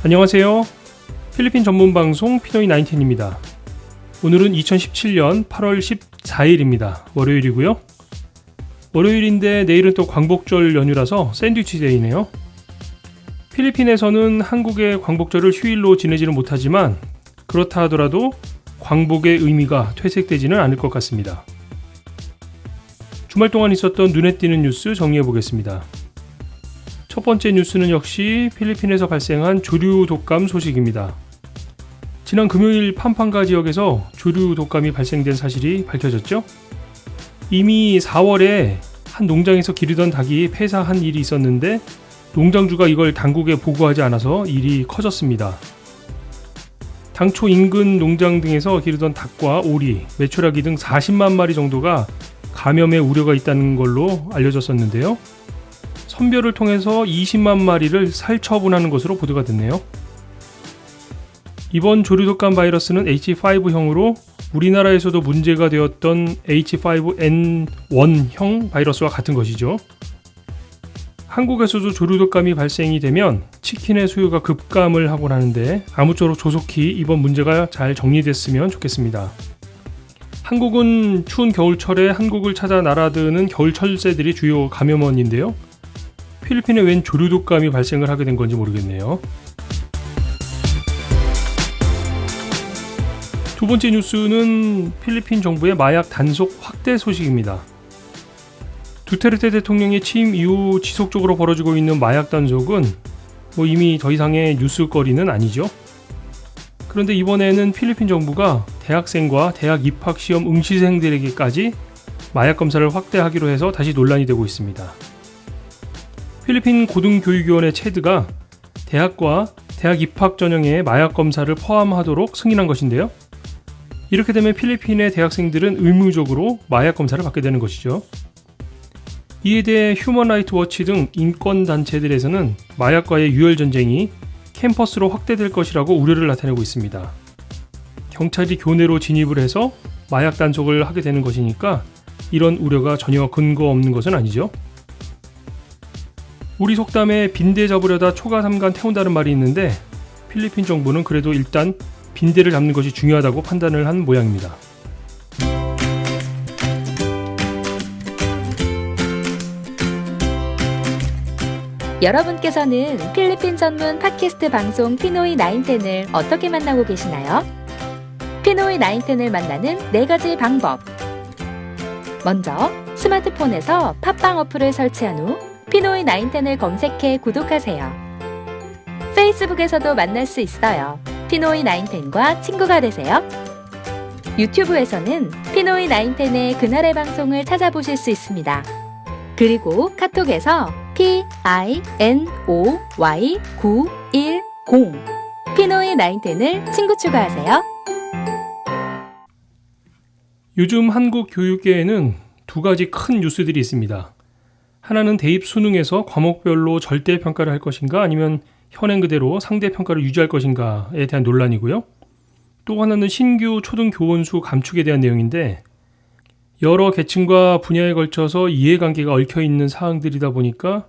안녕하세요. 필리핀 전문 방송 피노이 19입니다. 오늘은 2017년 8월 14일입니다. 월요일이고요. 월요일인데 내일은 또 광복절 연휴라서 샌드위치 데이네요. 필리핀에서는 한국의 광복절을 휴일로 지내지는 못하지만 그렇다 하더라도 광복의 의미가 퇴색되지는 않을 것 같습니다. 주말 동안 있었던 눈에 띄는 뉴스 정리해 보겠습니다. 첫 번째 뉴스는 역시 필리핀에서 발생한 조류 독감 소식입니다. 지난 금요일 팜팡가 지역에서 조류 독감이 발생된 사실이 밝혀졌죠. 이미 4월에 한 농장에서 기르던 닭이 폐사한 일이 있었는데 농장주가 이걸 당국에 보고하지 않아서 일이 커졌습니다. 당초 인근 농장 등에서 기르던 닭과 오리, 메추라기 등 40만 마리 정도가 감염의 우려가 있다는 걸로 알려졌었는데요. 선별을 통해서 20만 마리를 살처분하는 것으로 보도가 됐네요. 이번 조류독감 바이러스는 H5형으로 우리나라에서도 문제가 되었던 H5N1형 바이러스와 같은 것이죠. 한국에서도 조류독감이 발생이 되면 치킨의 수요가 급감을 하곤 하는데 아무쪼록 조속히 이번 문제가 잘 정리됐으면 좋겠습니다. 한국은 추운 겨울철에 한국을 찾아 날아드는 겨울철새들이 주요 감염원인데요. 필리핀에 웬 조류독감이 발생을 하게 된 건지 모르겠네요. 두 번째 뉴스는 필리핀 정부의 마약 단속 확대 소식입니다. 두테르테 대통령의 취임 이후 지속적으로 벌어지고 있는 마약 단속은 이미 더 이상의 뉴스거리는 아니죠. 그런데 이번에는 필리핀 정부가 대학생과 대학 입학 시험 응시생들에게까지 마약 검사를 확대하기로 해서 다시 논란이 되고 있습니다. 필리핀 고등교육위원회 체드가 대학과 대학 입학 전형에 마약 검사를 포함하도록 승인한 것인데요. 이렇게 되면 필리핀의 대학생들은 의무적으로 마약 검사를 받게 되는 것이죠. 이에 대해 휴먼 라이트 워치 등 인권단체들에서는 마약과의 유혈 전쟁이 캠퍼스로 확대될 것이라고 우려를 나타내고 있습니다. 경찰이 교내로 진입을 해서 마약 단속을 하게 되는 것이니까 이런 우려가 전혀 근거 없는 것은 아니죠. 우리 속담에 빈대 잡으려다 초가삼간 태운다는 말이 있는데 필리핀 정부는 그래도 일단 빈대를 잡는 것이 중요하다고 판단을 한 모양입니다. 여러분께서는 필리핀 전문 팟캐스트 방송 피노이 19을 어떻게 만나고 계시나요? 피노이 19을 만나는 4가지 방법. 먼저 스마트폰에서 팟빵 어플을 설치한 후 피노이 19을 검색해 구독하세요. 페이스북에서도 만날 수 있어요. 피노이 19과 친구가 되세요. 유튜브에서는 피노이 19의 그날의 방송을 찾아보실 수 있습니다. 그리고 카톡에서 PINOY910 피노이 19을 친구 추가하세요. 요즘 한국 교육계에는 두 가지 큰 뉴스들이 있습니다. 하나는 대입 수능에서 과목별로 절대평가를 할 것인가 아니면 현행 그대로 상대평가를 유지할 것인가에 대한 논란이고요. 또 하나는 신규 초등교원수 감축에 대한 내용인데 여러 계층과 분야에 걸쳐서 이해관계가 얽혀있는 사항들이다 보니까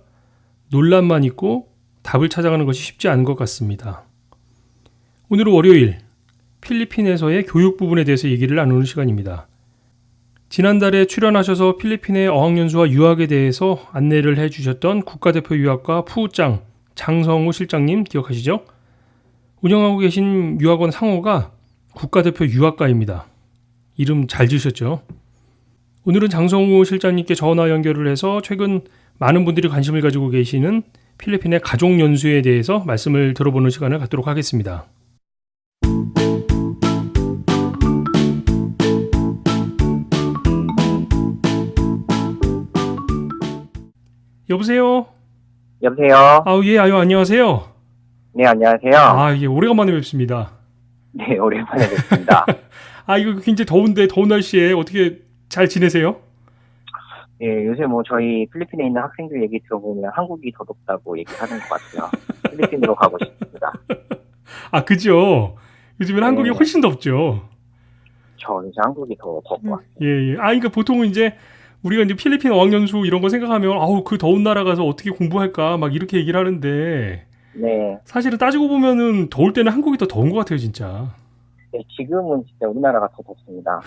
논란만 있고 답을 찾아가는 것이 쉽지 않은 것 같습니다. 오늘은 월요일, 필리핀에서의 교육 부분에 대해서 얘기를 나누는 시간입니다. 지난달에 출연하셔서 필리핀의 어학연수와 유학에 대해서 안내를 해주셨던 국가대표 유학과 푸우짱 장성우 실장님 기억하시죠? 운영하고 계신 유학원 상호가 국가대표 유학과입니다. 이름 잘 지으셨죠? 오늘은 장성우 실장님께 전화 연결을 해서 최근 많은 분들이 관심을 가지고 계시는 필리핀의 가족연수에 대해서 말씀을 들어보는 시간을 갖도록 하겠습니다. 여보세요? 여보세요? 예, 안녕하세요. 네, 안녕하세요. 예, 오래간만에 뵙습니다. 네, 오랜만에 뵙습니다. 이거 굉장히 더운데, 더운 날씨에 어떻게 잘 지내세요? 예, 요새 저희 필리핀에 있는 학생들 얘기 들어보면 한국이 더 덥다고 얘기하는 것 같아요. 필리핀으로 가고 싶습니다. 그죠? 요즘엔 한국이 훨씬 덥죠? 요새 한국이 더 덥고 같아요. 예. 그러니까 보통은 이제 우리가 이제 필리핀 어학연수 이런 거 생각하면 그 더운 나라 가서 어떻게 공부할까 막 이렇게 얘기를 하는데 네. 사실은 따지고 보면은 더울 때는 한국이 더 더운 것 같아요, 진짜. 네, 지금은 진짜 우리나라가 더 덥습니다.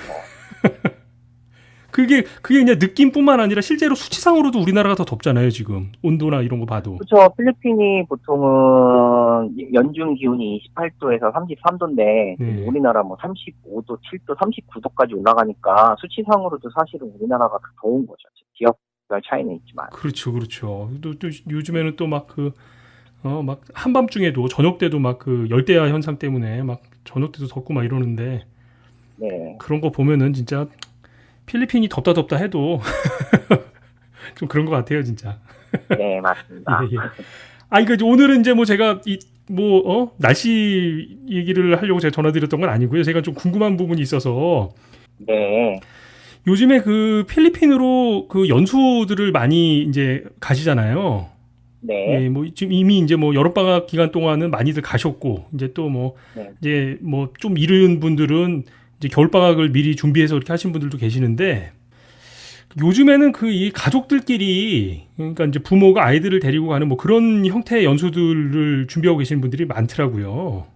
그게 그냥 느낌뿐만 아니라 실제로 수치상으로도 우리나라가 더 덥잖아요, 지금. 온도나 이런 거 봐도. 그렇죠. 필리핀이 보통은 연중 기온이 28도에서 33도인데 네. 우리나라 뭐 35도, 7도, 39도까지 올라가니까 수치상으로도 사실은 우리나라가 더 더운 거죠. 지역별 차이는 있지만. 그렇죠, 그렇죠. 또 요즘에는 또 막 막 한밤중에도 저녁 때도 막 그 열대야 현상 때문에 막 저녁 때도 덥고 막 이러는데 네, 그런 거 보면은 진짜 필리핀이 덥다 해도 좀 그런 것 같아요, 진짜. 네 맞습니다. 예, 예. 아니, 그 오늘은 이제 뭐 제가 날씨 얘기를 하려고 제가 전화드렸던 건 아니고요. 제가 좀 궁금한 부분이 있어서 네, 요즘에 그 필리핀으로 그 연수들을 많이 이제 가시잖아요. 네, 예, 뭐 지금 이미 이제 뭐 여름방학 기간 동안은 많이들 가셨고 이제 또 뭐 네. 이제 뭐 좀 이른 분들은 이제 겨울방학을 미리 준비해서 이렇게 하신 분들도 계시는데 요즘에는 그 이 가족들끼리 그러니까 이제 부모가 아이들을 데리고 가는 뭐 그런 형태의 연수들을 준비하고 계시는 분들이 많더라고요.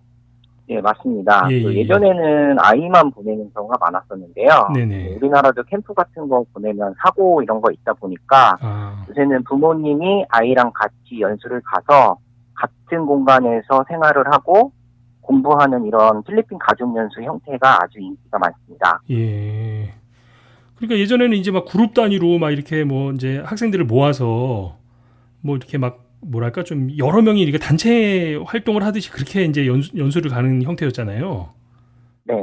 네, 맞습니다. 예, 예, 예. 예전에는 아이만 보내는 경우가 많았었는데요. 네네. 우리나라도 캠프 같은 거 보내면 사고 이런 거 있다 보니까 아, 요새는 부모님이 아이랑 같이 연수를 가서 같은 공간에서 생활을 하고 공부하는 이런 필리핀 가족연수 형태가 아주 인기가 많습니다. 예. 그러니까 예전에는 이제 막 그룹 단위로 막 이렇게 뭐 이제 학생들을 모아서 뭐 이렇게 막 뭐랄까 좀 여러 명이 이렇게 단체 활동을 하듯이 그렇게 이제 연수를 가는 형태였잖아요. 네.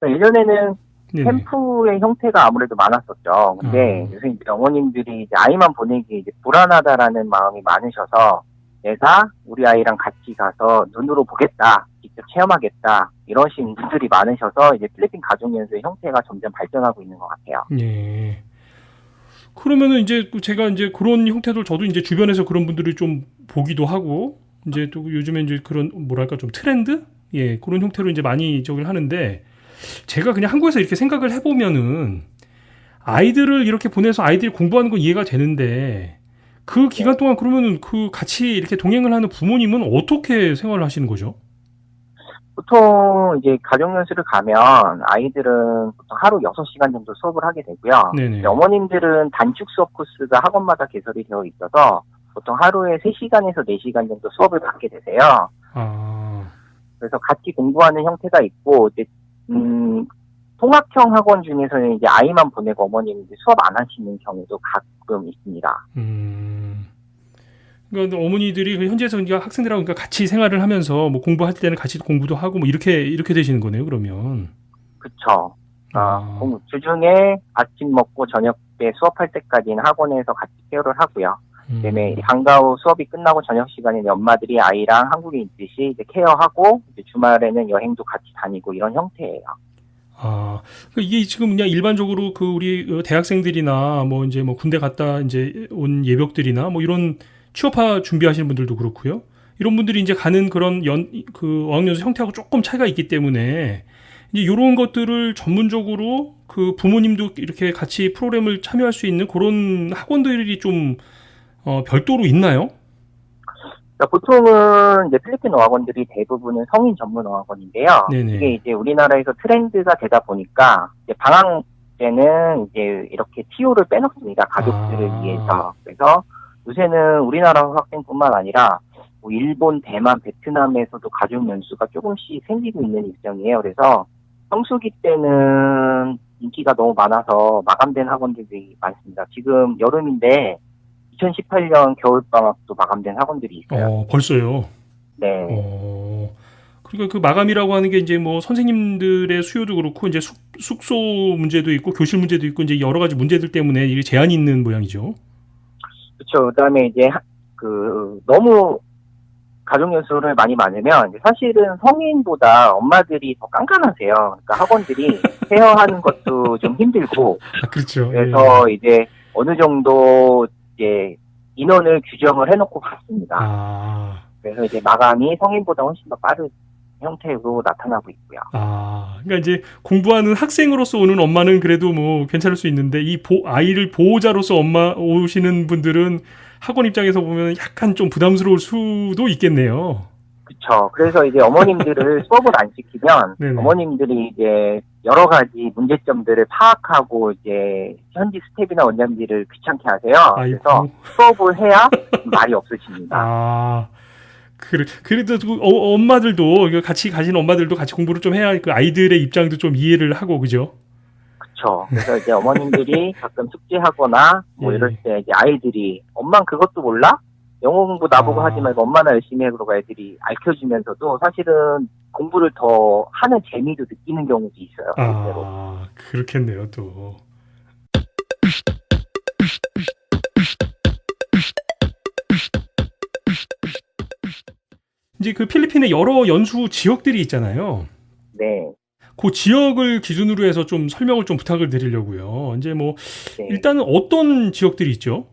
예전에는 네네. 캠프의 형태가 아무래도 많았었죠. 근데 아. 요새 이제 어머님들이 이제 아이만 보내기 이제 불안하다라는 마음이 많으셔서 내가 우리 아이랑 같이 가서 눈으로 보겠다, 직접 체험하겠다 이러신 분들이 많으셔서 이제 필리핀 가족연수의 형태가 점점 발전하고 있는 것 같아요. 예. 그러면은 이제 제가 이제 그런 형태들 저도 이제 주변에서 그런 분들을 좀 보기도 하고 이제 또 요즘에 이제 그런 뭐랄까 좀 트렌드? 예, 그런 형태로 이제 많이 저기를 하는데 제가 그냥 한국에서 이렇게 생각을 해보면은 아이들을 이렇게 보내서 아이들이 공부하는 건 이해가 되는데 그 기간 동안 그러면은 그 같이 이렇게 동행을 하는 부모님은 어떻게 생활을 하시는 거죠? 보통 이제 가족연수를 가면 아이들은 보통 하루 6시간 정도 수업을 하게 되고요. 네네. 이제 어머님들은 단축 수업 코스가 학원마다 개설이 되어 있어서 보통 하루에 3시간에서 4시간 정도 수업을 받게 되세요. 아, 그래서 같이 공부하는 형태가 있고, 이제, 통합형 학원 중에서는 이제 아이만 보내고 어머님들 수업 안 하시는 경우도 가끔 있습니다. 그러니까 어머니들이 그 현지에서 그러니까 학생들하고 그러니까 같이 생활을 하면서 뭐 공부할 때는 같이 공부도 하고 뭐 이렇게 되시는 거네요, 그러면. 그쵸. 아, 주중에 아침 먹고 저녁 때 수업할 때까지는 학원에서 같이 케어를 하고요. 그다음에 방과 후 수업이 끝나고 저녁 시간에는 엄마들이 아이랑 한국에 있듯이 이제 케어하고 이제 주말에는 여행도 같이 다니고 이런 형태예요. 아, 그러니까 이게 지금 그냥 일반적으로 그 우리 대학생들이나 뭐 이제 뭐 군대 갔다 이제 온 예벽들이나 뭐 이런 취업하 준비하시는 분들도 그렇고요. 이런 분들이 이제 가는 그런 그 어학연수 형태하고 조금 차이가 있기 때문에 이제 이런 것들을 전문적으로 그 부모님도 이렇게 같이 프로그램을 참여할 수 있는 그런 학원들이 좀 별도로 있나요? 그러니까 보통은 이제 필리핀 어학원들이 대부분은 성인 전문 어학원인데요. 네네. 이게 이제 우리나라에서 트렌드가 되다 보니까 이제 방학 때는 이제 이렇게 TO를 빼놓습니다. 가족들을 위해서. 그래서 요새는 우리나라 학생뿐만 아니라 뭐 일본, 대만, 베트남에서도 가족 연수가 조금씩 생기고 있는 일정이에요. 그래서 성수기 때는 인기가 너무 많아서 마감된 학원들이 많습니다. 지금 여름인데 2018년 겨울방학도 마감된 학원들이 있어요. 벌써요. 네. 그러니까 그 마감이라고 하는 게 이제 뭐 선생님들의 수요도 그렇고 이제 숙소 문제도 있고 교실 문제도 있고 이제 여러 가지 문제들 때문에 이게 제한이 있는 모양이죠. 그렇죠. 그다음에 이제 너무 가족 연수를 많이 많으면 사실은 성인보다 엄마들이 더 깐깐하세요. 그러니까 학원들이 케어하는 것도 좀 힘들고. 그렇죠. 그래서 이제 어느 정도 이제 인원을 규정을 해놓고 갔습니다. 그래서 이제 마감이 성인보다 훨씬 더 빠른 형태로 나타나고 있고요. 그러니까 이제 공부하는 학생으로서 오는 엄마는 그래도 뭐 괜찮을 수 있는데 이 아이를 보호자로서 엄마 오시는 분들은 학원 입장에서 보면 약간 좀 부담스러울 수도 있겠네요. 그쵸. 그래서 이제 어머님들을 수업을 안 시키면 네네. 어머님들이 이제 여러 가지 문제점들을 파악하고 이제 현지 스텝이나 원장님들을 귀찮게 하세요. 아이고. 그래서 수업을 해야 말이 없으십니다. 아, 그래도 엄마들도, 이거 같이 가시는 엄마들도 같이 공부를 좀 해야 그 아이들의 입장도 좀 이해를 하고, 그죠? 그쵸. 그래서 이제 어머님들이 가끔 숙제하거나 뭐 예. 이럴 때 이제 아이들이 엄만 그것도 몰라? 영어 공부 나보고 아. 하지 말고 엄마나 열심히 해 그러고 애들이 알려주면서도 사실은 공부를 더 하는 재미도 느끼는 경우도 있어요. 실제로. 아, 그렇겠네요, 또. 이제 그 필리핀에 여러 연수 지역들이 있잖아요. 네. 그 지역을 기준으로 해서 좀 설명을 좀 부탁을 드리려고요. 이제 뭐 네. 일단은 어떤 지역들이 있죠?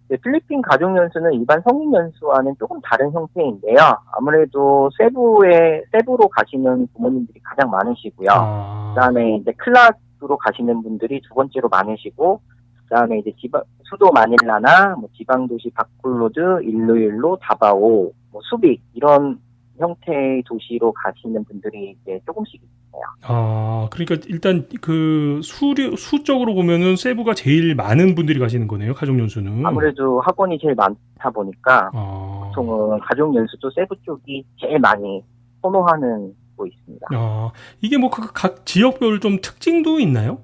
네, 필리핀 가족연수는 일반 성인연수와는 조금 다른 형태인데요. 아무래도 세부로 가시는 부모님들이 가장 많으시고요. 그다음에 이제 클라스로 가시는 분들이 두 번째로 많으시고, 그다음에 이제 수도 마닐라나 뭐 지방도시 바콜로드, 일로일로, 다바오, 뭐 수빅 이런 형태의 도시로 가시는 분들이 이제 조금씩 있어요. 아, 그러니까 일단 그 수적으로 보면은 세부가 제일 많은 분들이 가시는 거네요, 가족연수는. 아무래도 학원이 제일 많다 보니까 아, 보통은 가족연수도 세부 쪽이 제일 많이 선호하는 거 있습니다. 이게 뭐 각 지역별 좀 특징도 있나요?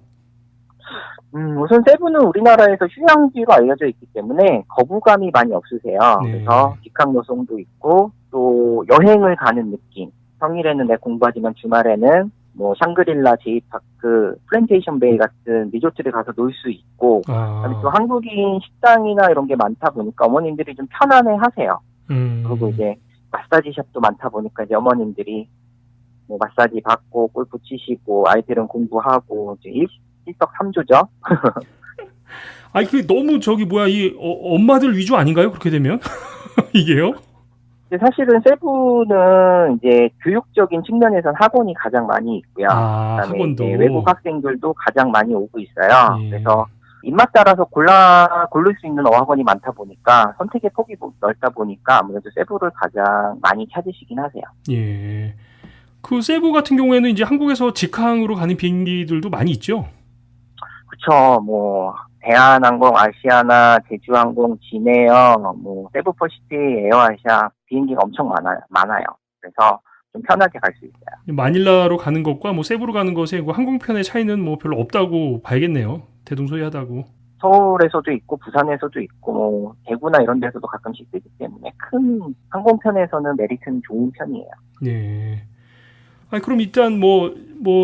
우선 세부는 우리나라에서 휴양지로 알려져 있기 때문에 거부감이 많이 없으세요. 네. 그래서 직항 노송도 있고 또 여행을 가는 느낌. 평일에는 내 공부하지만 주말에는 뭐 샹그릴라, 제이파크, 플랜테이션 베이 같은 리조트를 가서 놀 수 있고, 그다음에 또 한국인 식당이나 이런 게 많다 보니까 어머님들이 좀 편안해 하세요. 그리고 이제 마사지샵도 많다 보니까 이제 어머님들이 뭐 마사지 받고 골프 치시고 아이들은 공부하고 이제 일석삼조죠. 아니, 그게 너무 엄마들 위주 아닌가요? 그렇게 되면? 이게요? 근데 사실은 세부는 이제 교육적인 측면에선 학원이 가장 많이 있고요. 그다음에 학원도. 이제 외국 학생들도 가장 많이 오고 있어요. 예. 그래서 입맛 따라서 고를 수 있는 어학원이 많다 보니까 선택의 폭이 넓다 보니까 아무래도 세부를 가장 많이 찾으시긴 하세요. 예. 그 세부 같은 경우에는 이제 한국에서 직항으로 가는 비행기들도 많이 있죠? 그쵸. 뭐 대한항공, 아시아나, 제주항공, 진에어, 뭐 세부퍼시티, 에어아시아 비행기가 엄청 많아요. 그래서 좀 편하게 갈 수 있어요. 마닐라로 가는 것과 뭐 세부로 가는 것의 그 항공편의 차이는 뭐 별로 없다고 봐야겠네요. 대동소이하다고. 서울에서도 있고 부산에서도 있고 뭐 대구나 이런 데서도 가끔씩 뜨기 때문에 큰 항공편에서는 메리트는 좋은 편이에요. 네. 아니, 그럼 일단 뭐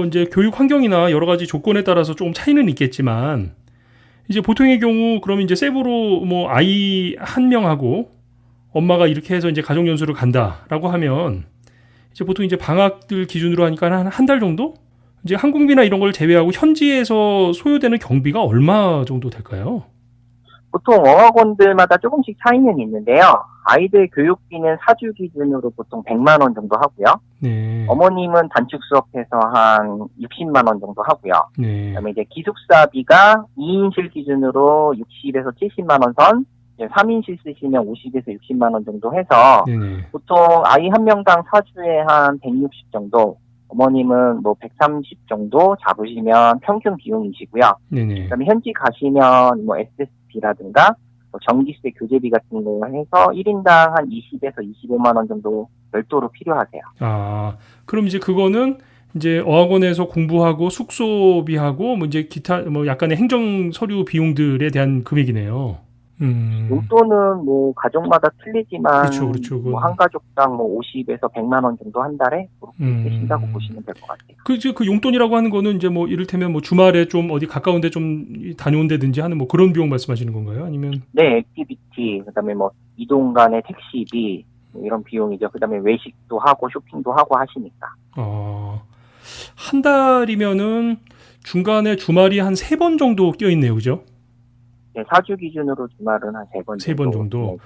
이제 교육 환경이나 여러 가지 조건에 따라서 조금 차이는 있겠지만, 이제 보통의 경우 그러면 이제 세부로 뭐 아이 한 명하고 엄마가 이렇게 해서 이제 가족연수를 간다라고 하면 이제 보통 이제 방학들 기준으로 하니까 한 달 정도? 이제 항공비나 이런 걸 제외하고 현지에서 소요되는 경비가 얼마 정도 될까요? 보통 어학원들마다 조금씩 차이는 있는데요. 아이들 교육비는 사주 기준으로 보통 100만 원 정도 하고요. 네. 어머님은 단축 수업해서 한 60만 원 정도 하고요. 네. 그다음에 이제 기숙사비가 2인실 기준으로 60에서 70만 원 선, 3인실 쓰시면 50에서 60만 원 정도 해서 네네. 보통 아이 한 명당 사주에 한 160 정도, 어머님은 뭐 130 정도 잡으시면 평균 비용이시고요. 네네. 그다음에 현지 가시면 뭐 SSB라든가 뭐 전기세 교재비 같은 거 해서 1인당 한 20에서 25만 원 정도 별도로 필요하세요. 아, 그럼 이제 그거는 이제 어학원에서 공부하고 숙소비하고 뭐 이제 기타 뭐 약간의 행정 서류 비용들에 대한 금액이네요. 용돈은 뭐 가족마다 틀리지만 그렇죠. 뭐 한 가족당 뭐 50에서 100만 원 정도 한 달에 그렇게 쓰신다고 보시면 될 것 같아요. 그 용돈이라고 하는 거는 이제 뭐 이를테면 뭐 주말에 좀 어디 가까운데 좀 다녀온다든지 하는 뭐 그런 비용 말씀하시는 건가요? 아니면? 네, 액티비티, 그다음에 뭐 이동 간의 택시비 뭐 이런 비용이죠. 그다음에 외식도 하고 쇼핑도 하고 하시니까. 한 달이면은 중간에 주말이 한 3번 정도 껴 있네요, 그죠? 네, 사주 기준으로 주말은 한 3번 정도. 3번 정도. 네.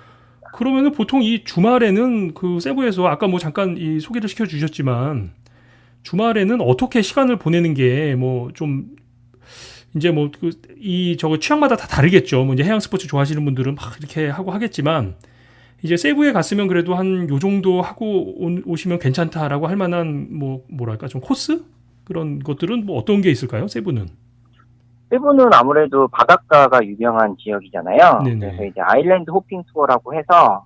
그러면은 보통 이 주말에는 그 세부에서 아까 뭐 잠깐 이 소개를 시켜 주셨지만 주말에는 어떻게 시간을 보내는 게 뭐 좀 이제 뭐 저거 취향마다 다 다르겠죠. 뭐 이제 해양 스포츠 좋아하시는 분들은 막 이렇게 하고 하겠지만 이제 세부에 갔으면 그래도 한 요 정도 하고 오시면 괜찮다라고 할 만한 뭐 뭐랄까 좀 코스 그런 것들은 뭐 어떤 게 있을까요? 세부는? 세부는 아무래도 바닷가가 유명한 지역이잖아요. 네네. 그래서 이제 아일랜드 호핑 투어라고 해서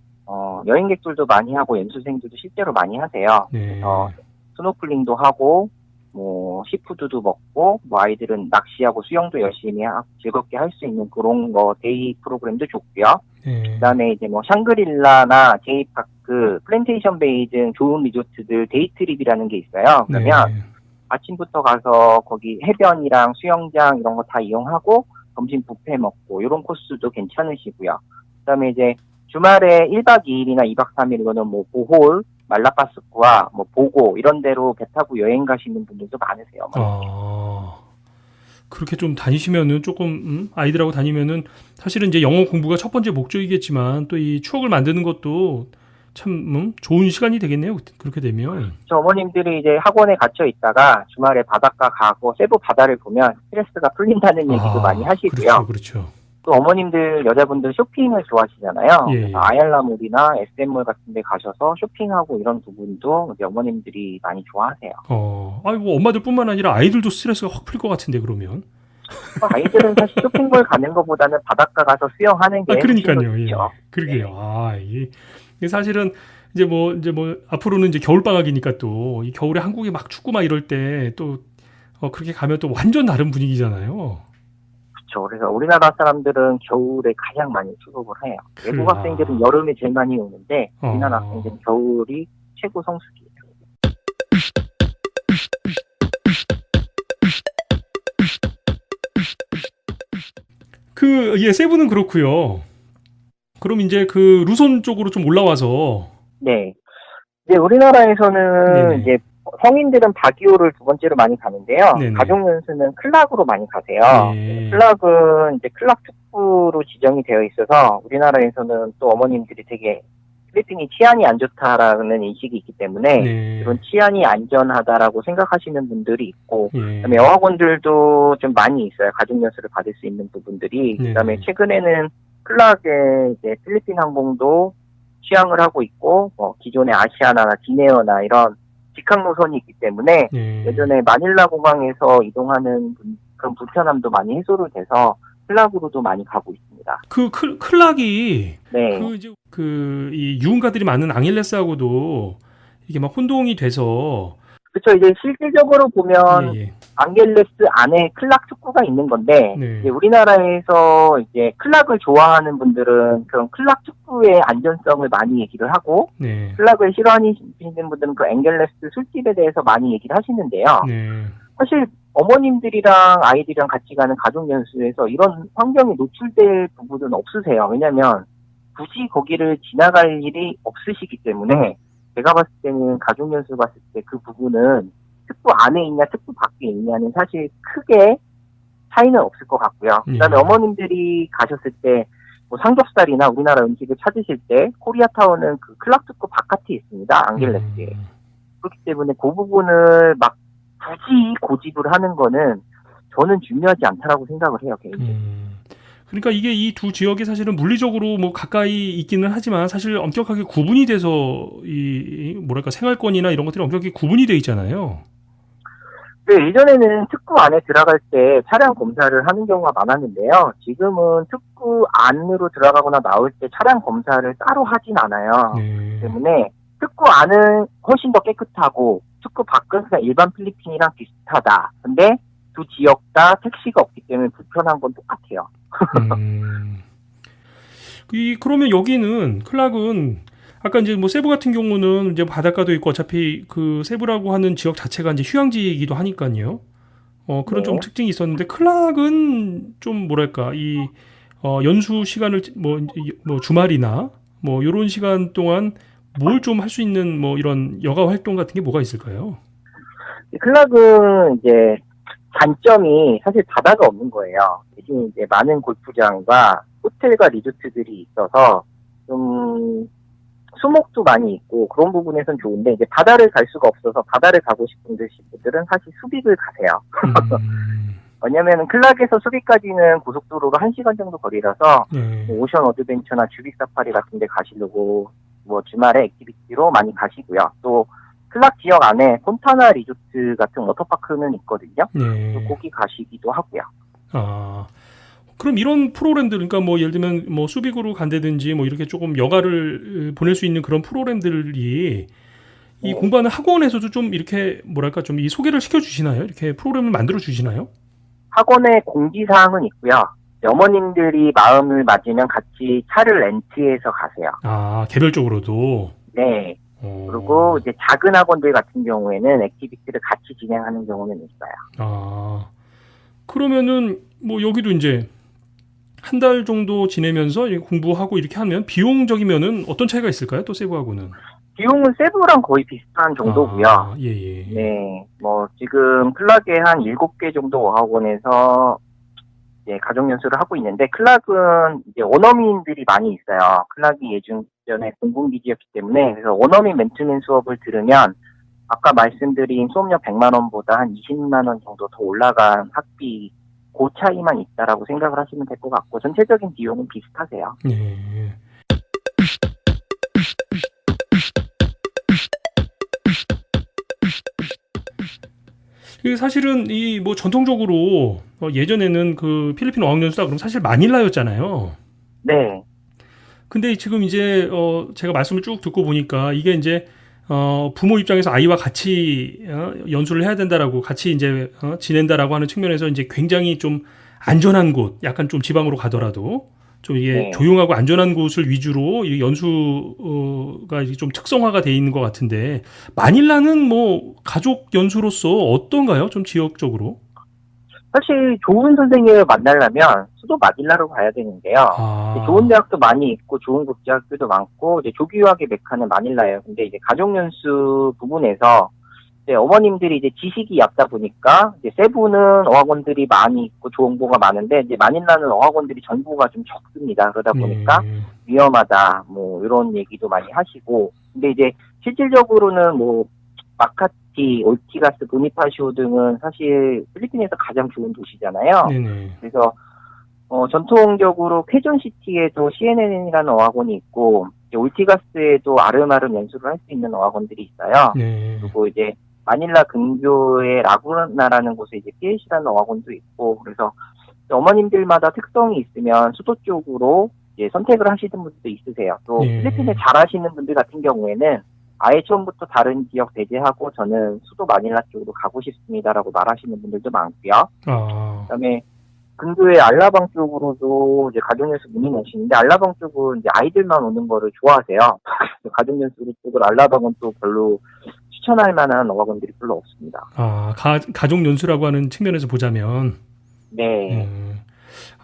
여행객들도 많이 하고 연수생들도 실제로 많이 하세요. 네. 그래서 스노클링도 하고 뭐 시푸드도 먹고 뭐 아이들은 낚시하고 수영도 열심히 즐겁게 할 수 있는 그런 거 데이 프로그램도 좋고요. 네. 그다음에 이제 뭐 샹그릴라나 제이파크, 플랜테이션 베이 등 좋은 리조트들 데이 트립이라는 게 있어요. 그러면 네. 아침부터 가서 거기 해변이랑 수영장 이런 거 다 이용하고 점심 뷔페 먹고 이런 코스도 괜찮으시고요. 그다음에 이제 주말에 1박 2일이나 2박 3일 이거는 뭐 보홀, 말라파스쿠와 뭐 보고 이런 데로 배 타고 여행 가시는 분들도 많으세요. 그렇게 좀 다니시면은 조금 아이들하고 다니면은 사실은 이제 영어 공부가 첫 번째 목적이겠지만 또 이 추억을 만드는 것도 참 좋은 시간이 되겠네요. 그렇게 되면. 저 어머님들이 이제 학원에 갇혀 있다가 주말에 바닷가 가고 세부 바다를 보면 스트레스가 풀린다는 얘기도 많이 하시고요. 그렇죠. 또 어머님들, 여자분들 쇼핑을 좋아하시잖아요. 예. 그래서 아얄라몰이나 SM몰 같은 데 가셔서 쇼핑하고 이런 부분도 이제 어머님들이 많이 좋아하세요. 아이고 엄마들뿐만 아니라 아이들도 스트레스가 확 풀 것 같은데 그러면. 아이들은 사실 쇼핑몰 가는 것보다는 바닷가 가서 수영하는 게 그러니까요. 예. 좋죠. 그러게요. 이게 사실은 이제 뭐 앞으로는 이제 겨울 방학이니까 또 이 겨울에 한국에 막 춥고 막 이럴 때 또 그렇게 가면 또 완전 다른 분위기잖아요. 그렇죠. 그래서 우리나라 사람들은 겨울에 가장 많이 출국을 해요. 외국 학생들은 여름에 제일 많이 오는데 우리나라 학생들은 겨울이 최고 성수기예요. 세부는 그렇고요. 그럼 이제 그 루손 쪽으로 좀 올라와서 네. 이제 우리나라에서는 네네. 이제 성인들은 바기오를 두 번째로 많이 가는데요. 네네. 가족연수는 클락으로 많이 가세요. 네. 클락은 이제 클락 특구로 지정이 되어 있어서 우리나라에서는 또 어머님들이 되게 필리핀이 치안이 안 좋다라는 인식이 있기 때문에 네. 이런 치안이 안전하다라고 생각하시는 분들이 있고 예. 그다음에 여학원들도 좀 많이 있어요. 가족연수를 받을 수 있는 부분들이. 네네. 그다음에 최근에는 클락에 이제 필리핀 항공도 취항을 하고 있고 기존의 아시아나나 디네어나 이런 직항 노선이 있기 때문에 네. 예전에 마닐라 공항에서 이동하는 그런 불편함도 많이 해소를 돼서 클락으로도 많이 가고 있습니다. 클락이 네. 이 유흥가들이 많은 앙헬레스하고도 이게 막 혼동이 돼서 그렇죠. 이제 실질적으로 보면 예. 앙겔레스 안에 클락 축구가 있는 건데 네. 이제 우리나라에서 이제 클락을 좋아하는 분들은 그런 클락 축구의 안전성을 많이 얘기를 하고 네. 클락을 싫어하시는 분들은 그 앵겔레스 술집에 대해서 많이 얘기를 하시는데요. 네. 사실 어머님들이랑 아이들이랑 같이 가는 가족연수에서 이런 환경에 노출될 부분은 없으세요. 왜냐하면 굳이 거기를 지나갈 일이 없으시기 때문에 제가 봤을 때는 가족연수 봤을 때 그 부분은 특구 안에 있냐 특구 밖에 있냐는 사실 크게 차이는 없을 것 같고요. 그다음에 어머님들이 가셨을 때 뭐 삼겹살이나 우리나라 음식을 찾으실 때 코리아타운은 그 클락 특구 바깥에 있습니다. 앙겔레스에. 그렇기 때문에 그 부분을 막 굳이 고집을 하는 거는 저는 중요하지 않다라고 생각을 해요. 개인적으로. 그러니까 이게 이 두 지역이 사실은 물리적으로 뭐 가까이 있기는 하지만 사실 엄격하게 구분이 돼서 이 뭐랄까 생활권이나 이런 것들이 엄격하게 구분이 돼 있잖아요. 네, 예전에는 특구 안에 들어갈 때 차량 검사를 하는 경우가 많았는데요. 지금은 특구 안으로 들어가거나 나올 때 차량 검사를 따로 하진 않아요. 네. 때문에 특구 안은 훨씬 더 깨끗하고 특구 밖은 그냥 일반 필리핀이랑 비슷하다. 근데 두 지역 다 택시가 없기 때문에 불편한 건 똑같아요. 그러면 여기는 클락은 아까 이제 뭐 세부 같은 경우는 이제 바닷가도 있고 어차피 그 세부라고 하는 지역 자체가 이제 휴양지이기도 하니까요. 그런 네. 좀 특징이 있었는데 클락은 좀 뭐랄까 이 연수 시간을 뭐 주말이나 뭐 요런 시간 동안 뭘 좀 할 수 있는 뭐 이런 여가 활동 같은 게 뭐가 있을까요? 클락은 이제 단점이 사실 바다가 없는 거예요. 대신 이제 많은 골프장과 호텔과 리조트들이 있어서 좀 수목도 많이 있고 그런 부분에선 좋은데 이제 바다를 갈 수가 없어서 바다를 가고 싶은 분들은 사실 수빅을 가세요. 왜냐면은 클락에서 수비까지는 고속도로로 1시간 정도 거리라서 네. 뭐 오션 어드벤처나 주빅 사파리 같은 데 가시려고 뭐 주말에 액티비티로 많이 가시고요. 또 클락 지역 안에 폰타나 리조트 같은 워터파크는 있거든요. 네. 거기 가시기도 하고요. 아, 그럼 이런 프로그램들, 그러니까 뭐 예를 들면 뭐 수빅으로 간다든지 뭐 이렇게 조금 여가를 보낼 수 있는 그런 프로그램들이 이 네. 공부하는 학원에서도 좀 이렇게 뭐랄까 좀 이 소개를 시켜 주시나요? 이렇게 프로그램을 만들어 주시나요? 학원에 공지사항은 있고요. 어머님들이 마음을 맞으면 같이 차를 렌트해서 가세요. 아, 개별적으로도. 네. 어. 그리고 이제 작은 학원들 같은 경우에는 액티비티를 같이 진행하는 경우는 있어요. 아, 그러면은 뭐 여기도 이제 한 달 정도 지내면서 이렇게 공부하고 이렇게 하면 비용적이면은 어떤 차이가 있을까요? 또 세부하고는. 비용은 세부랑 거의 비슷한 정도고요. 아, 예, 예. 네. 뭐 지금 클락에 한 7개 정도 어학원에서 이제 가족연수를 하고 있는데 클락은 이제 원어민들이 많이 있어요. 클락이 예전에 공군기지였기 때문에 그래서 원어민 맨투맨 수업을 들으면 아까 말씀드린 수업료 100만 원보다 한 20만 원 정도 더 올라간 학비 그 차이만 있다라고 생각을 하시면 될 것 같고 전체적인 비용은 비슷하세요. 네. 이게 사실은 이 뭐 전통적으로 예전에는 그 필리핀 어학연수다 그럼 사실 마닐라였잖아요. 네. 근데 지금 이제 제가 말씀을 쭉 듣고 보니까 이게 이제 부모 입장에서 아이와 같이 연수를 해야 된다라고 같이 이제 지낸다라고 하는 측면에서 이제 굉장히 좀 안전한 곳, 약간 좀 지방으로 가더라도 좀 이게 네. 조용하고 안전한 곳을 위주로 이 연수가 이게 좀 특성화가 돼 있는 것 같은데 마닐라는 뭐 가족 연수로서 어떤가요? 좀 지역적으로? 사실 좋은 선생님을 만나려면 수도 마닐라로 가야 되는데요. 아, 좋은 대학도 많이 있고 좋은 국제학교도 많고 이제 조기 유학의 메카는 마닐라예요. 근데 이제 가족연수 부분에서 이제 어머님들이 이제 지식이 얕다 보니까 이제 세부는 어학원들이 많이 있고 정보가 많은데 이제 마닐라는 어학원들이 정보가 좀 적습니다. 그러다 보니까 네. 위험하다 뭐 이런 얘기도 많이 하시고 근데 이제 실질적으로는 뭐 마카티, 올티가스, 보니파시오 등은 사실 필리핀에서 가장 좋은 도시잖아요. 네네. 그래서 전통적으로 쾌존시티에도 CNN이라는 어학원이 있고 이제 올티가스에도 아름아름 연수를 할 수 있는 어학원들이 있어요. 네. 그리고 이제 마닐라 근교의 라구나라는 곳에 이제 PLC라는 어학원도 있고 그래서 어머님들마다 특성이 있으면 수도 쪽으로 이제 선택을 하시는 분들도 있으세요. 또 네. 필리핀에 잘하시는 분들 같은 경우에는 아예 처음부터 다른 지역 배제하고 저는 수도 마닐라 쪽으로 가고 싶습니다라고 말하시는 분들도 많고요. 아, 그다음에 근교의 알라방 쪽으로도 이제 가족연수 문의 내시는데 알라방 쪽은 이제 아이들만 오는 거를 좋아하세요. 가족연수 쪽으로 알라방은 또 별로 추천할 만한 어학원들이 별로 없습니다. 아, 가족 연수라고 하는 측면에서 보자면. 네.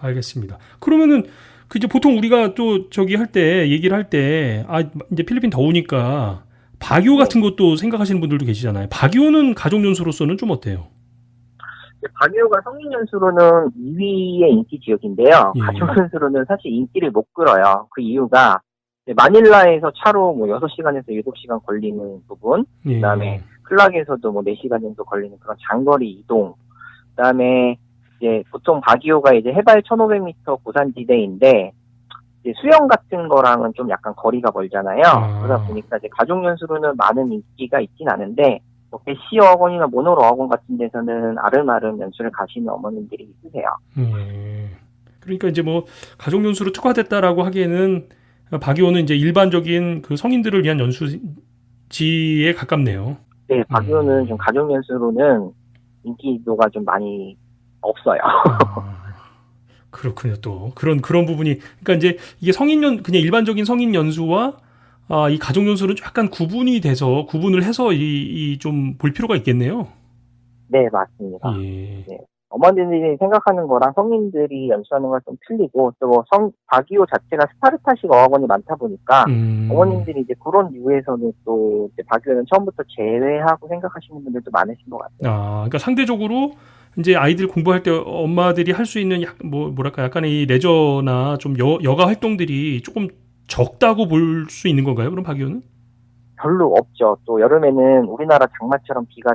알겠습니다. 그러면은 그 이제 보통 우리가 또 저기 할 때 얘기를 할 때 이제 필리핀 더우니까 바기오 같은 것도 생각하시는 분들도 계시잖아요. 바기오는 가족 연수로서는 좀 어때요? 바기오가 성인 연수로는 2위의 인기 지역인데요. 예. 가족 연수로는 사실 인기를 못 끌어요. 그 이유가 마닐라에서 차로 뭐 6시간에서 7시간 걸리는 부분, 예. 그다음에 클락에서도 뭐 4시간 정도 걸리는 그런 장거리 이동, 그다음에 이제 보통 바기오가 이제 해발 1,500m 고산지대인데 이제 수영 같은 거랑은 좀 약간 거리가 멀잖아요. 아. 그러다 보니까 이제 가족 연수로는 많은 인기가 있진 않은데 뭐 배시 어학원이나 모노로 어학원 같은 데서는 아름아름 연수를 가시는 어머님들이 있으세요. 그러니까 이제 뭐 가족 연수로 특화됐다라고 하기에는 바기오는 이제 일반적인 그 성인들을 위한 연수지에 가깝네요. 네, 바기오는 좀 가족 연수로는 인기도가 좀 많이 없어요. 그렇군요. 또 그런 부분이 그러니까 이제 이게 그냥 일반적인 성인 연수와 이 가족 연수는 약간 구분을 해서 이 좀 볼 필요가 있겠네요. 네, 맞습니다. 예. 네. 어머니들이 생각하는 거랑 성인들이 연수하는 건 좀 틀리고 또 바기오 자체가 스파르타식 어학원이 많다 보니까 어머님들이 이제 그런 이유에서는 또 이제 바기오는 처음부터 제외하고 생각하시는 분들도 많으신 것 같아요. 그러니까 상대적으로 이제 아이들 공부할 때 엄마들이 할 수 있는 뭐랄까 약간의 이 레저나 좀 여가 활동들이 조금 적다고 볼 수 있는 건가요? 그럼 바기오는? 별로 없죠. 또 여름에는 우리나라 장마처럼 비가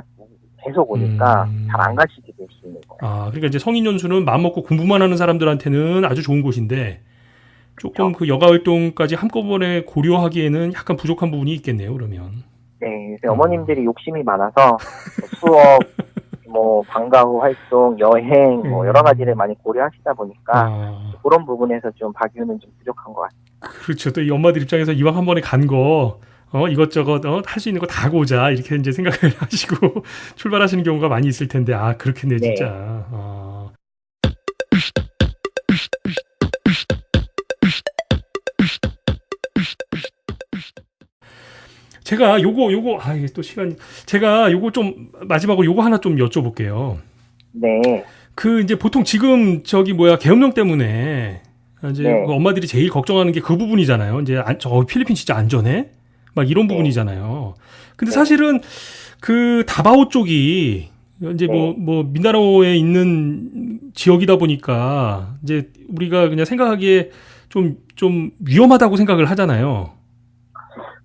계속 오니까 잘 안 가시게 되시는 거예요. 아, 그러니까 이제 성인 연수는 마음 먹고 공부만 하는 사람들한테는 아주 좋은 곳인데 조금 그 여가 활동까지 한꺼번에 고려하기에는 약간 부족한 부분이 있겠네요, 그러면. 네, 그래서 어머님들이 욕심이 많아서 수업, 뭐 방과 후 활동, 여행, 뭐 여러 가지를 많이 고려하시다 보니까 그런 부분에서 좀 박유는 좀 부족한 것 같아요. 그렇죠. 또 이 엄마들 입장에서 이왕 한 번에 간 거, 이것저것, 할 수 있는 거 다 고자, 이렇게 이제 생각을 하시고 출발하시는 경우가 많이 있을 텐데, 아, 그렇겠네, 네. 진짜. 제가 이게 또 제가 요거 좀, 마지막으로 요거 하나 좀 여쭤볼게요. 네. 그, 이제 보통 지금 계엄령 때문에, 이제 네. 그 엄마들이 제일 걱정하는 게 그 부분이잖아요. 이제, 필리핀 진짜 안전해? 막 이런 부분이잖아요. 근데 사실은 그 다바오 쪽이 이제 뭐 민다나오에 있는 지역이다 보니까 이제 우리가 그냥 생각하기에 좀 위험하다고 생각을 하잖아요.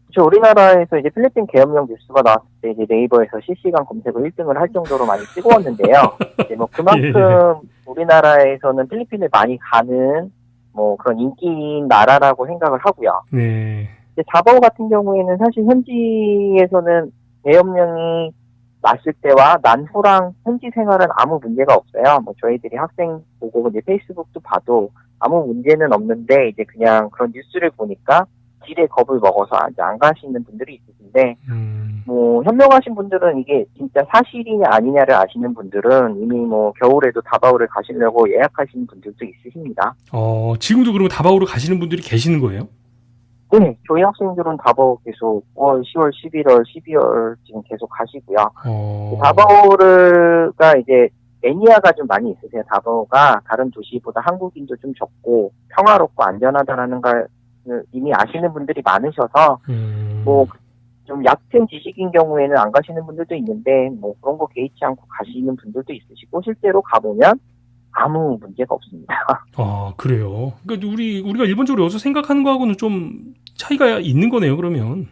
그렇죠. 우리나라에서 이제 필리핀 계엄령 뉴스가 나왔을 때 이제 네이버에서 실시간 검색어 1등을 할 정도로 많이 찍어왔는데요. 이제 뭐 그만큼 우리나라에서는 필리핀을 많이 가는 뭐 그런 인기인 나라라고 생각을 하고요. 네. 다바오 같은 경우에는 사실 현지에서는 계엄령이 났을 때와 난 후랑 현지 생활은 아무 문제가 없어요. 뭐 저희들이 학생 보고 이제 페이스북도 봐도 아무 문제는 없는데 이제 그냥 그런 뉴스를 보니까 길에 겁을 먹어서 이제 안 가시는 분들이 있으신데 뭐 현명하신 분들은 이게 진짜 사실이냐 아니냐를 아시는 분들은 이미 뭐 겨울에도 다바오를 가시려고 예약하시는 분들도 있으십니다. 지금도 그러면 다바오로 가시는 분들이 계시는 거예요? 네, 저희 학생들은 다바오 계속 5월, 10월, 11월, 12월 지금 계속 가시고요. 다바오가 이제 매니아가 좀 많이 있으세요. 다바오가 다른 도시보다 한국인도 좀 적고 평화롭고 안전하다라는 걸 이미 아시는 분들이 많으셔서 뭐 좀 얕은 지식인 경우에는 안 가시는 분들도 있는데 뭐 그런 거 개의치 않고 가시는 분들도 있으시고 실제로 가보면 아무 문제가 없습니다. 그래요. 그러니까 우리가 일반적으로 여기서 생각하는 거하고는 좀 차이가 있는 거네요, 그러면.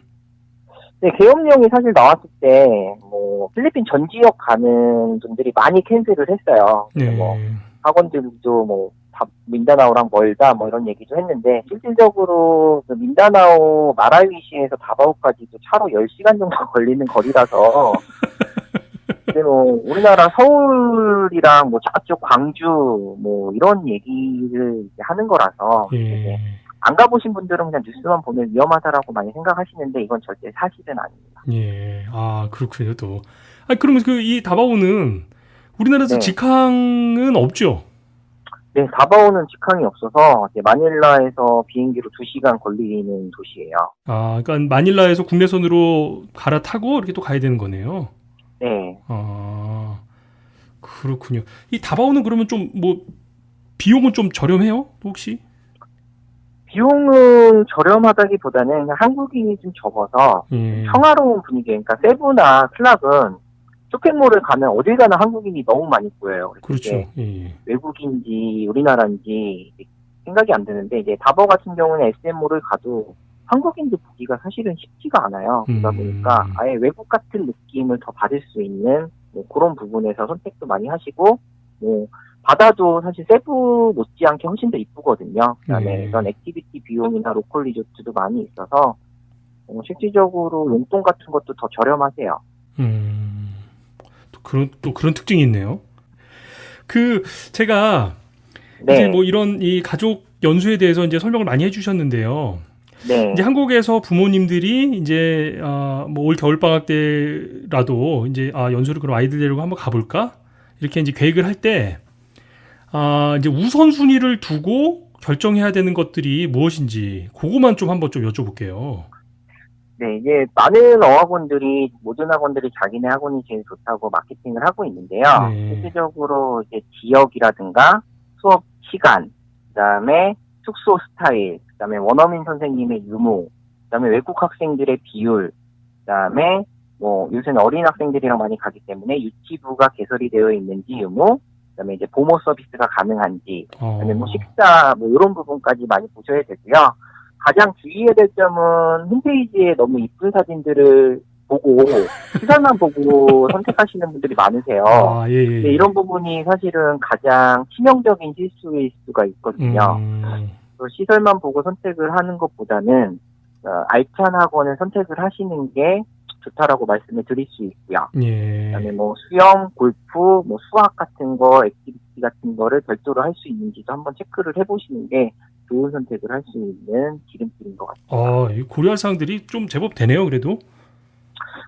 네, 계엄령이 사실 나왔을 때, 뭐, 필리핀 전 지역 가는 분들이 많이 캔슬을 했어요. 네. 뭐, 학원들도 뭐, 다 민다나오랑 멀다, 뭐 이런 얘기도 했는데, 실질적으로 그 민다나오 마라위시에서 다바오까지도 차로 10시간 정도 걸리는 거리라서, 근데 뭐, 우리나라 서울이랑 뭐, 저쪽 광주, 뭐, 이런 얘기를 하는 거라서, 안 가보신 분들은 그냥 뉴스만 보면 위험하다라고 많이 생각하시는데 이건 절대 사실은 아닙니다. 예, 그렇군요 또. 그러면 이 다바오는 우리나라에서 직항은 없죠? 네, 다바오는 직항이 없어서 마닐라에서 비행기로 2시간 걸리는 도시예요. 그러니까 마닐라에서 국내선으로 갈아타고 이렇게 또 가야 되는 거네요. 네. 그렇군요. 이 다바오는 그러면 좀 뭐 비용은 좀 저렴해요? 혹시? 비용은 저렴하다기보다는 한국인이 좀 적어서 평화로운 분위기, 그러니까 세부나 클락은 쇼핑몰을 가면 어딜 가나 한국인이 너무 많이 보여요. 그렇죠. 외국인지 우리나라인지 생각이 안 드는데 이제 다바오 같은 경우는 SM몰을 가도 한국인들 보기가 사실은 쉽지가 않아요. 그러다 보니까 아예 외국 같은 느낌을 더 받을 수 있는 뭐 그런 부분에서 선택도 많이 하시고 뭐 바다도 사실 세부 못지않게 훨씬 더 이쁘거든요. 그다음에 이런 액티비티 비용이나 로컬 리조트도 많이 있어서 실질적으로 용돈 같은 것도 더 저렴하세요. 또 그런 특징이 있네요. 제가 이제 뭐 이런 이 가족 연수에 대해서 이제 설명을 많이 해주셨는데요. 네. 이제 한국에서 부모님들이 이제 뭐 올 겨울 방학 때라도 이제 연수를 그럼 아이들 데리고 한번 가볼까 이렇게 이제 계획을 할 때 이제 우선순위를 두고 결정해야 되는 것들이 무엇인지 그거만 좀 한번 좀 여쭤볼게요. 네, 이제 많은 어학원들이 모든 학원들이 자기네 학원이 제일 좋다고 마케팅을 하고 있는데요. 실질적으로 이제 지역이라든가 수업 시간, 그다음에 숙소 스타일, 그다음에 원어민 선생님의 유무, 그다음에 외국 학생들의 비율, 그다음에 뭐 요새는 어린 학생들이랑 많이 가기 때문에 유치부가 개설이 되어 있는지 유무, 그다음에 이제 보모 서비스가 가능한지, 그다음에 뭐 식사 뭐 이런 부분까지 많이 보셔야 되고요. 가장 주의해야 될 점은 홈페이지에 너무 이쁜 사진들을 보고 시설만 보고 선택하시는 분들이 많으세요. 아, 예, 예. 근데 이런 부분이 사실은 가장 치명적인 실수일 수가 있거든요. 그래서 시설만 보고 선택을 하는 것보다는 알찬 학원을 선택을 하시는 게 좋다라고 말씀을 드릴 수 있고요. 예. 그다음에 뭐 수영, 골프, 뭐 수학 같은 거, 액티비티 같은 거를 별도로 할 수 있는지도 한번 체크를 해보시는 게 좋은 선택을 할 수 있는 기름길인 것 같아요. 이 고려할 사항들이 좀 제법 되네요, 그래도.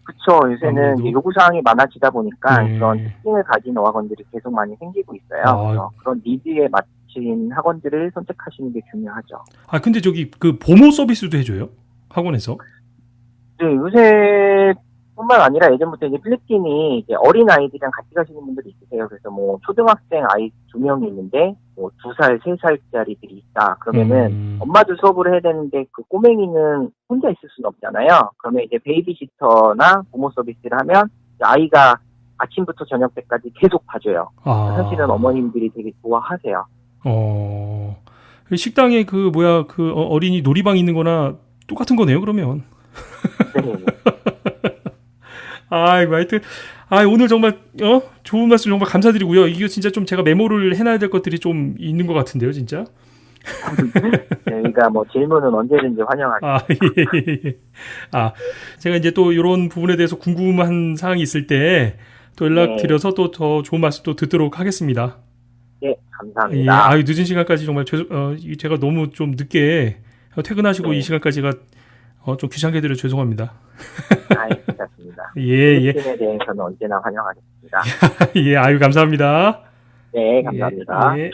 그쵸. 요새는 아무래도. 이제 요구사항이 많아지다 보니까 네. 그런 특징을 가진 어학원들이 계속 많이 생기고 있어요. 그래서 그런 니즈에 맞춘 학원들을 선택하시는 게 중요하죠. 아, 근데 저기 그 보모 서비스도 해줘요? 학원에서? 네, 요새뿐만 아니라 예전부터 이제 필리핀이 이제 어린 아이들이랑 같이 가시는 분들이 있으세요. 그래서 뭐 초등학생 아이 2명이 있는데 뭐 2살, 3살짜리들이 있다. 그러면은 엄마도 수업을 해야 되는데 그 꼬맹이는 혼자 있을 수는 없잖아요. 그러면 이제 베이비시터나 부모 서비스를 하면 아이가 아침부터 저녁 때까지 계속 봐줘요. 사실은 어머님들이 되게 좋아하세요. 식당에 그 어린이 놀이방 있는 거나 똑같은 거네요, 그러면. 네. 아이고, 하여튼, 오늘 정말, 좋은 말씀 정말 감사드리고요. 이거 진짜 좀 제가 메모를 해놔야 될 것들이 좀 있는 것 같은데요, 진짜. 저희가 뭐 질문은 언제든지 환영하겠습니다. 예. 제가 이제 또 이런 부분에 대해서 궁금한 사항이 있을 때 또 연락드려서 또 더 좋은 말씀 또 듣도록 하겠습니다. 네, 감사합니다. 늦은 시간까지 정말 제가 너무 좀 늦게 퇴근하시고 이 시간까지가 좀 귀찮게 드려 죄송합니다. 괜찮습니다. 예. 필리핀에 대해서는 언제나 환영하겠습니다. 예, 감사합니다. 네, 감사합니다. 예.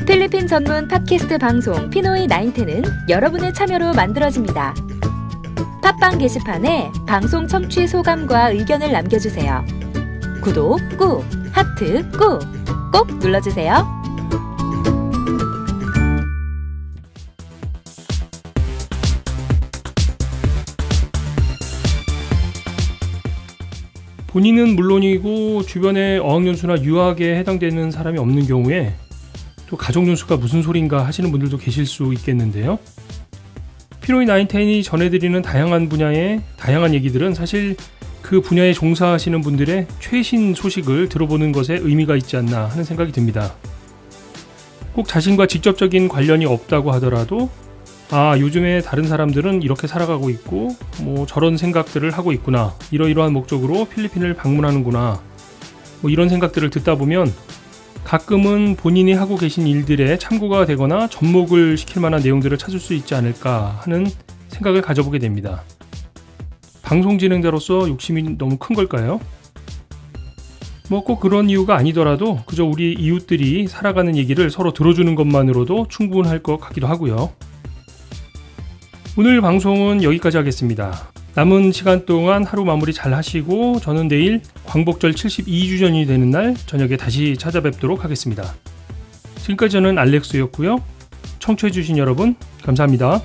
필리핀 전문 팟캐스트 방송 피노이 나인텐은 여러분의 참여로 만들어집니다. 팟빵 게시판에 방송 청취 소감과 의견을 남겨주세요. 구독 꾹, 하트 꾹 눌러주세요. 본인은 물론이고 주변에 어학연수나 유학에 해당되는 사람이 없는 경우에 또 가족연수가 무슨 소린가 하시는 분들도 계실 수 있겠는데요. 피노이 나인텐이 전해드리는 다양한 분야의 다양한 얘기들은 사실 그 분야에 종사하시는 분들의 최신 소식을 들어보는 것에 의미가 있지 않나 하는 생각이 듭니다. 꼭 자신과 직접적인 관련이 없다고 하더라도 요즘에 다른 사람들은 이렇게 살아가고 있고 뭐 저런 생각들을 하고 있구나, 이러이러한 목적으로 필리핀을 방문하는구나, 뭐 이런 생각들을 듣다 보면 가끔은 본인이 하고 계신 일들에 참고가 되거나 접목을 시킬 만한 내용들을 찾을 수 있지 않을까 하는 생각을 가져보게 됩니다. 방송 진행자로서 욕심이 너무 큰 걸까요? 뭐 꼭 그런 이유가 아니더라도 그저 우리 이웃들이 살아가는 얘기를 서로 들어주는 것만으로도 충분할 것 같기도 하고요. 오늘 방송은 여기까지 하겠습니다. 남은 시간 동안 하루 마무리 잘 하시고 저는 내일 광복절 72주년이 되는 날 저녁에 다시 찾아뵙도록 하겠습니다. 지금까지 저는 알렉스였고요. 청취해주신 여러분 감사합니다.